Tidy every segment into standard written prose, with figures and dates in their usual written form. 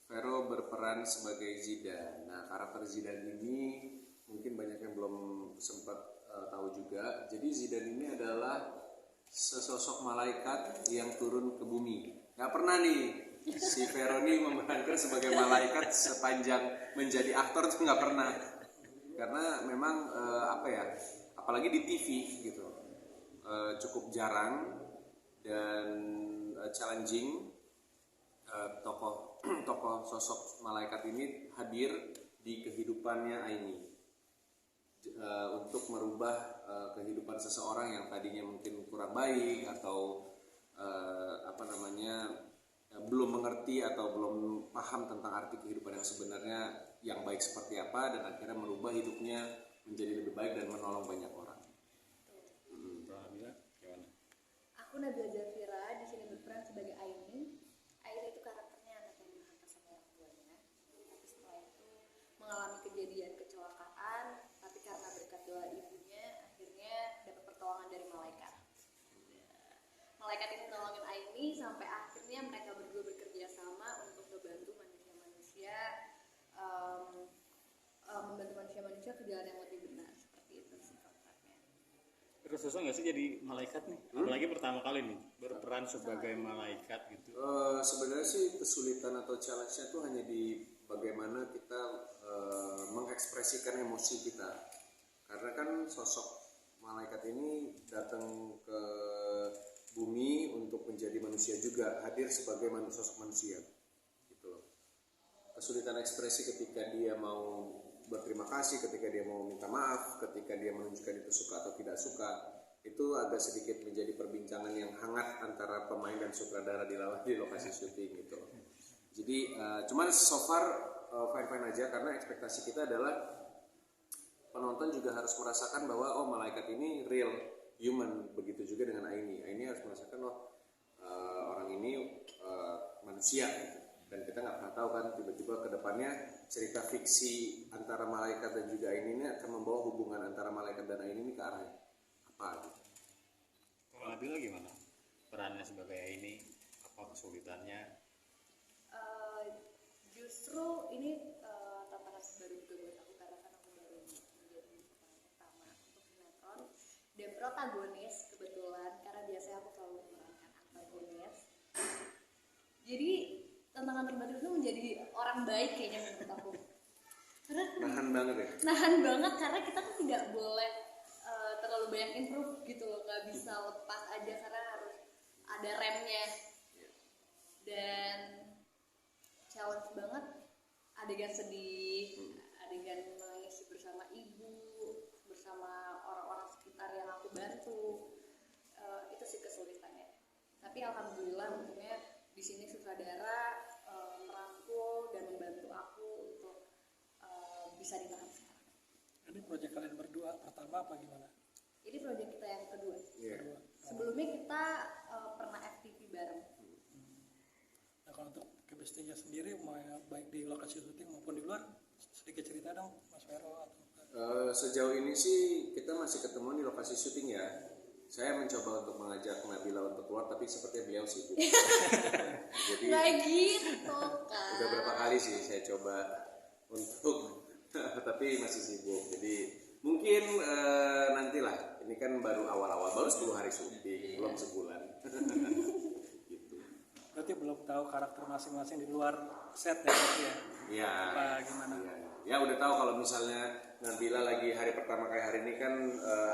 Vero berperan sebagai Zidan. Nah, karakter Zidan ini mungkin banyak yang belum sempat tahu juga. Jadi Zidan ini adalah sesosok malaikat yang turun ke bumi. Gak pernah nih si Vero ini memerankan sebagai malaikat sepanjang menjadi aktor tuh nggak pernah. Karena memang apalagi di TV gitu, cukup jarang dan challenging. Tokoh tokoh sosok malaikat ini hadir di kehidupannya Aini untuk merubah kehidupan seseorang yang tadinya mungkin kurang baik atau belum mengerti atau belum paham tentang arti kehidupan yang sebenarnya yang baik seperti apa, dan akhirnya merubah hidupnya menjadi lebih baik dan menolong banyak orang. Aku Nabila Zafira di sini berperan sebagai Aini. Aini itu karakternya anak yang durhaka sama orang tuanya. Tapi setelah itu mengalami kejadian kecelakaan, tapi karena berkat doa ibunya akhirnya dapat pertolongan dari malaikat. Malaikat ini nolongin Aini sampai akhirnya mereka berdua bekerja sama untuk membantu manusia-manusia ke jalan yang lebih benar. Seperti itu sih karakternya. Terus susah nggak sih jadi malaikat nih? Apalagi pertama kali nih berperan sebagai malaikat gitu. Sebenarnya sih kesulitan atau challenge-nya tuh hanya di bagaimana kita mengekspresikan emosi kita. Karena kan sosok malaikat ini datang ke bumi untuk menjadi manusia juga, hadir sebagai sosok manusia. Gitu. Kesulitan ekspresi ketika dia mau berterima kasih, ketika dia mau minta maaf, ketika dia menunjukkan itu suka atau tidak suka, itu agak sedikit menjadi perbincangan yang hangat antara pemain dan sutradara di lokasi syuting gitu. Jadi cuman so far fine aja, karena ekspektasi kita adalah penonton juga harus merasakan bahwa malaikat ini real human. Begitu juga dengan Aini harus merasakan orang ini manusia gitu. Dan kita nggak pernah tahu kan, tiba-tiba kedepannya cerita fiksi antara malaikat dan juga Aini ini akan membawa hubungan antara malaikat dan Aini ini ke arah apa gitu. Kalau Nabila gimana perannya sebagai Aini, apa kesulitannya? Justru ini tantangan baru juga buat aku, karena kan aku baru menjadi pemeran utama untuk sinetron dan protagonis kebetulan, karena biasanya aku selalu memerankan antagonis. Jadi tantangan terbaru itu menjadi orang baik kayaknya menurut aku. Karena nahan banget karena kita tuh tidak boleh terlalu banyak improve gitu loh, nggak bisa lepas aja karena harus ada remnya. Dan challenge banget adegan sedih, adegan menangis bersama ibu, bersama orang-orang sekitar yang aku bantu. Itu sih kesulitannya. Tapi alhamdulillah untungnya di sini sutradara merangkul dan membantu aku untuk bisa ditahan sekarang. Ini proyek kalian berdua pertama apa gimana? Ini proyek kita yang kedua. Yeah. Sebelumnya kita pernah FTV bareng. Nah, kalau untuk chemistry-nya sendiri, baik di lokasi syuting maupun di luar, sedikit cerita dong Mas Vero. Sejauh ini sih kita masih ketemu di lokasi syuting ya. Saya mencoba untuk mengajak Nabila untuk keluar, tapi sepertinya beliau sibuk. Jadi Nggak gitu kan. udah berapa kali sih saya coba untuk tapi masih sibuk. Jadi mungkin nantilah, ini kan baru awal-awal, baru 10 hari syuting, belum sebulan. Gitu. Berarti belum tahu karakter masing-masing di luar set ya berarti ya? Iya. Apa gimana? Ya udah tahu kalau misalnya Nabila lagi hari pertama kayak hari ini kan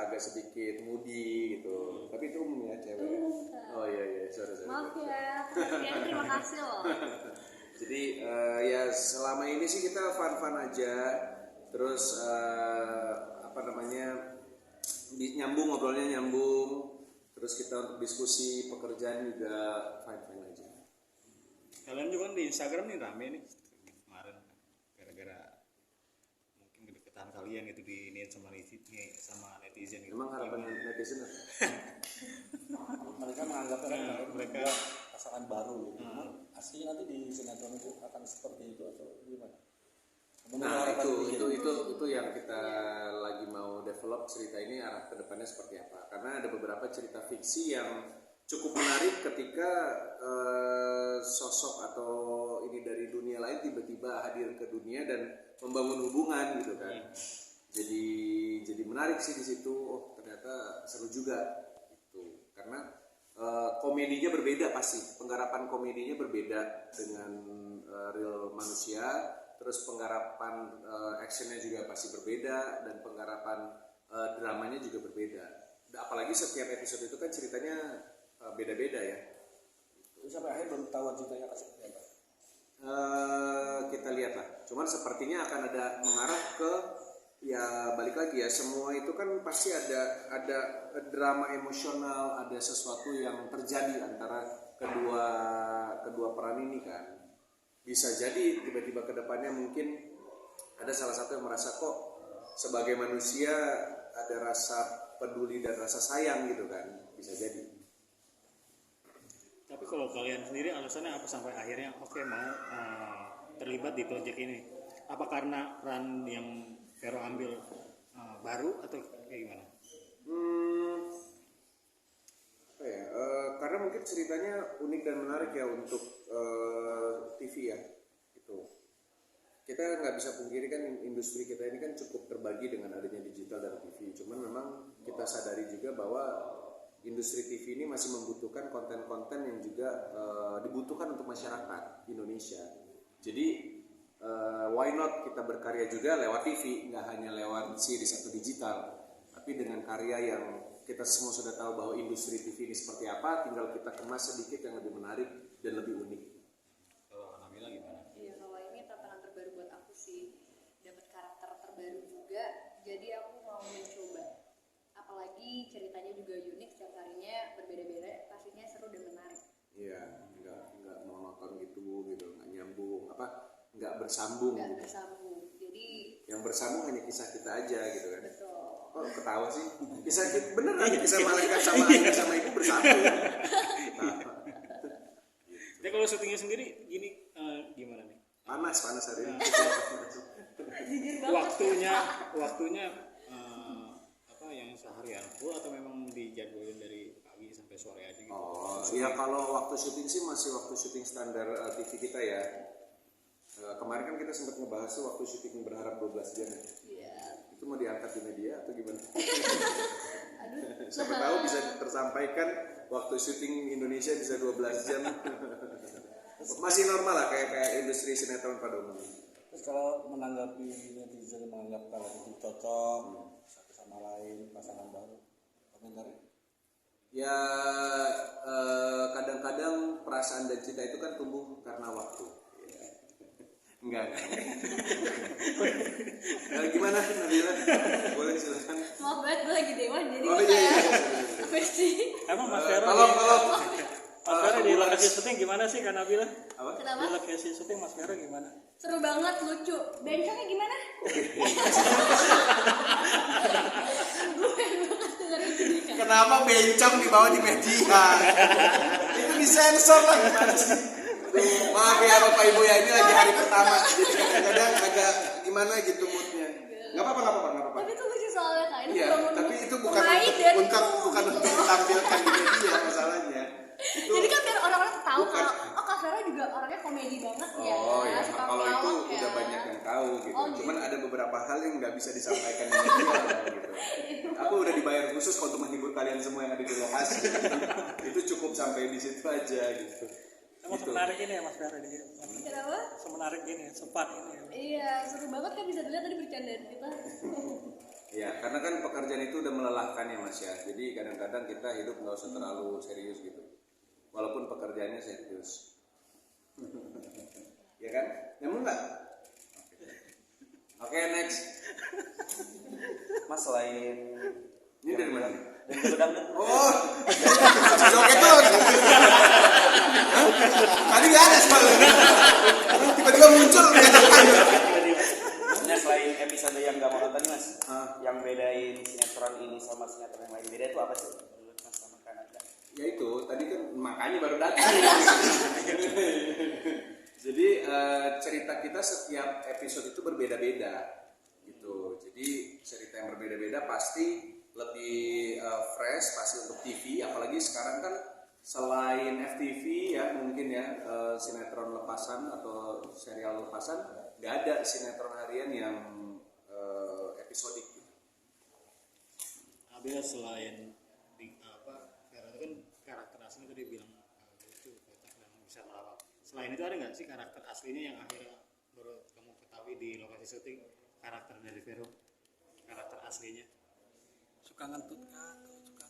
agak sedikit moody gitu. Tapi itu umum ya cewek. Oh iya, sorry. Maaf ya, terima kasih loh. Jadi ya selama ini sih kita fun aja. Terus nyambung, ngobrolnya nyambung. Terus kita untuk diskusi pekerjaan juga fine aja. Kalian juga kan di Instagram nih rame nih kemarin gara-gara mungkin kedekatan kalian gitu di sama netizen gitu. Emang harapan netizen apa? Mereka menganggapnya mereka pasangan baru gitu. Aslinya nanti di sinetron itu akan seperti itu atau gimana? Nah itu yang kita lagi mau develop cerita ini arah kedepannya seperti apa. Karena ada beberapa cerita fiksi yang cukup menarik ketika sosok atau ini dari dunia lain tiba-tiba hadir ke dunia dan membangun hubungan gitu kan. Jadi menarik sih di situ. Oh ternyata seru juga gitu. Karena komedinya berbeda pasti. Penggarapan komedinya berbeda dengan real manusia. Terus penggarapan actionnya juga pasti berbeda dan penggarapan dramanya juga berbeda. Apalagi setiap episode itu kan ceritanya beda-beda ya. Itu sampai akhir belum tahu ceritanya akan seperti apa. Kita lihat lah. Cuman sepertinya akan ada mengarah ke ya balik lagi ya, semua itu kan pasti ada drama emosional, ada sesuatu yang terjadi antara kedua peran ini kan. Bisa jadi tiba-tiba ke depannya mungkin ada salah satu yang merasa kok sebagai manusia ada rasa peduli dan rasa sayang gitu kan, bisa jadi. Tapi kalau kalian sendiri alasannya apa sampai akhirnya oke mau terlibat di proyek ini? Apa karena peran yang Vero ambil baru atau kayak gimana? Apa ya? Karena mungkin ceritanya unik dan menarik ya untuk TV ya. Gitu. Kita nggak bisa pungkiri kan industri kita ini kan cukup terbagi dengan adanya digital dan TV. Cuman memang kita sadari juga bahwa industri TV ini masih membutuhkan konten-konten yang juga dibutuhkan untuk masyarakat Indonesia. Jadi why not kita berkarya juga lewat TV, nggak hanya lewat series atau digital, tapi dengan karya yang kita semua sudah tahu bahwa industri TV ini seperti apa, tinggal kita kemas sedikit yang lebih menarik dan lebih unik. Kalau Nabila gimana? Iya, kalau ini tantangan terbaru buat aku sih, dapat karakter terbaru juga, jadi aku mau mencoba. Apalagi ceritanya juga unik, setiap harinya berbeda-beda, pastinya seru dan menarik. Iya, nggak monoton gitu, nggak nyambung, nggak bersambung. Nggak bersambung, jadi Yang bersambung hanya kisah kita aja gitu kan. betul. Oh ketawa sih, kisah kita beneran, kisah malaikat sama ayah sama ibu bersambung. Jadi kalau syutingnya sendiri gini gimana nih? Panas hari ini. Waktunya apa yang seharian full atau memang dijadwalin dari pagi sampai sore aja gitu? Oh, iya kalau waktu syuting sih masih waktu syuting standar TV kita ya. Kemarin kan kita sempat ngebahas tuh waktu syuting berharap 12 jam ya. Iya. Itu mau diangkat di media atau gimana? Aduh, Siapa tahu bisa tersampaikan waktu syuting Indonesia bisa 12 jam. Masih normal lah kayak industri sinetron pada umumnya. Terus kalau menanggapi netizen menganggap kalau itu cocok satu sama lain pasangan baru, komentarnya? Ya kadang-kadang perasaan dan cinta itu kan tumbuh karena waktu. Enggak. Gimana Nabila? Boleh silakan. maaf banget gue lagi dewa, jadi Oh, gue iya. kayak apa sih? Emang Mas Vero Kalau Mas Vero di lokasi syuting gimana sih Kak Nabila? apa? Kenapa? Di lokasi syuting Mas Vero gimana? Seru banget, lucu. Bencongnya gimana? Gue pengen banget dengerin ini kan. Kenapa bencong dibawa di media? Itu disensor lah gimana sih? Duh, maaf ya Bapak Ibu ya, ini lagi hari pertama. Jadi kadang-kadang agak gimana gitu moodnya. Nggak apa-apa. Tapi itu lucu soalnya Kak. Ini Iya, bangun tapi itu bukan pemain dan untuk itu, bukan gitu. untuk ditampilkan di media masalahnya. Itu Jadi kan biar orang-orang tahu bukan. kalau oh Kak Vera juga orangnya komedi banget ya. Oh ya, suka kalau itu pelawak ya. udah banyak yang tahu gitu. Oh, gitu. Cuman ada beberapa hal yang nggak bisa disampaikan di media gitu. Aku udah dibayar khusus kok untuk menghibur kalian semua yang ada di lokasi. Itu cukup sampai di situ aja gitu. Emang Gitu. semenarik ini ya Mas Vero di Kenapa? semenarik ini, sepat ini. Iya, seru banget kan bisa dilihat tadi bercandaan kita. Ya, karena kan pekerjaan itu udah melelahkan ya Mas ya. Jadi kadang-kadang kita hidup nggak usah terlalu serius gitu. Walaupun pekerjaannya serius. Ya kan? Nyambung nggak? Oke, next. Mas selain Ini dari mana? dan dangdut Oh, joget tuh. Tadi nggak ada soalnya. Tiba-tiba muncul. Nah, selain episode yang gak mau nonton Mas, Ah. yang bedain sinetron ini sama sinetron yang lain beda itu apa sih menurut Mas sama Kanada? Ya itu, tadi kan makanya baru datang. Jadi cerita kita setiap episode itu berbeda-beda gitu. Jadi cerita yang berbeda-beda pasti lebih fresh pasti untuk TV. Apalagi sekarang kan selain FTV ya mungkin ya sinetron lepasan atau serial lepasan, nggak ada sinetron harian yang episodik gitu. Ada selain di apa Vera itu kan karakter aslinya tadi bilang lucu kocak dan bisa melawak. Selain itu ada nggak sih karakter aslinya yang akhirnya baru kamu ketahui di lokasi syuting karakter dari Vero, karakter aslinya Suka ngentut kan, suka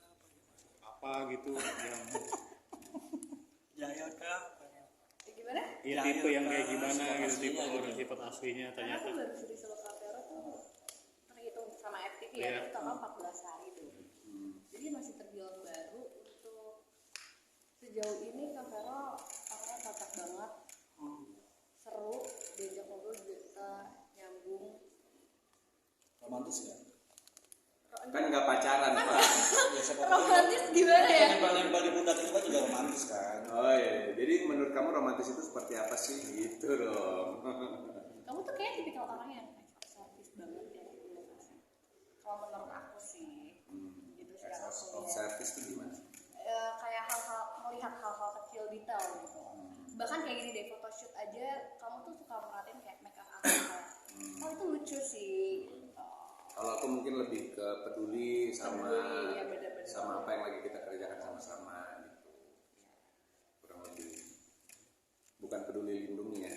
ngupil apa gitu yang jahil kah? Gimana? ya, tipe yang kayak gimana gitu, tipe aslinya orang gitu. tipe aslinya Karena ternyata. aku baru syuting sama Kavero tuh terhitung sama FTV ya, Iya. itu total 14 hari tuh. Jadi masih terbilang baru untuk sejauh ini Kavero orangnya cocok banget, seru, diajak ngobrol juga kita nyambung. Romantis ya? Kan nggak pacaran pak. Ya siapa tahu. Romantis gimana ya? Nempel-nempel di pundak itu kan juga romantis kan. Oh iya, jadi menurut kamu romantis itu seperti apa sih gitu dong? Kamu tuh kayak tipikal orang yang eksotis banget ya di lokasi. Kalau menurut aku sih, gitu sih yang aku Of lihat. service itu gimana? Kayak hal-hal, melihat hal-hal kecil detail gitu. Bahkan kayak gini deh, photoshoot aja kamu tuh suka merhatiin kayak make up aku kayak, oh itu lucu sih. Kalau aku mungkin lebih ke peduli sama Peduli, ya bener-bener. sama apa yang lagi kita kerjakan sama-sama gitu. Kurang lebih bukan peduli lindungi ya.